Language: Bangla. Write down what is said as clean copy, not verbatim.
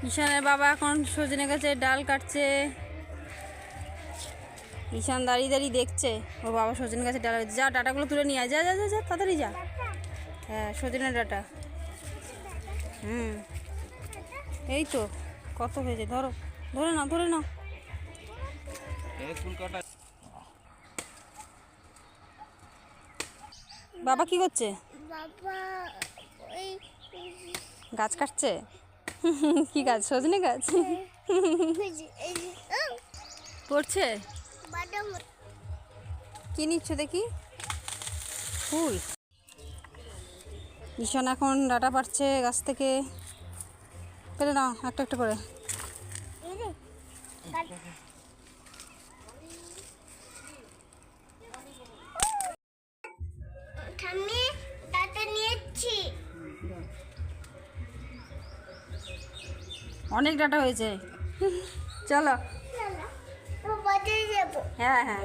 ঈশানের বাবা এখন সজনে গাছের ডাল কাটছে। ঈশান দাঁড়িয়ে দাঁড়িয়ে দেখছে ওর বাবা সজনে গাছের ডাল। যা ডাটাগুলো তুলে নিয়ে আয়, যা যা যা যা তাড়াতাড়ি যা। হ্যাঁ, সজনের ডাটা। এই তো কত হয়েছে, ধরো, ধরে নাও, ধরে নাও। বাবা কি করছে? গাছ কাটছে। কি গাছ? সজনে গাছ পড়ছে। কি নিচ্ছ দেখি? ফুল। ঈশান এখন ডাটা পাড়ছে গাছ থেকে। পেরে নাও একটা একটা করে। অনেক ডাটা হয়েছে, চলো। হ্যাঁ হ্যাঁ।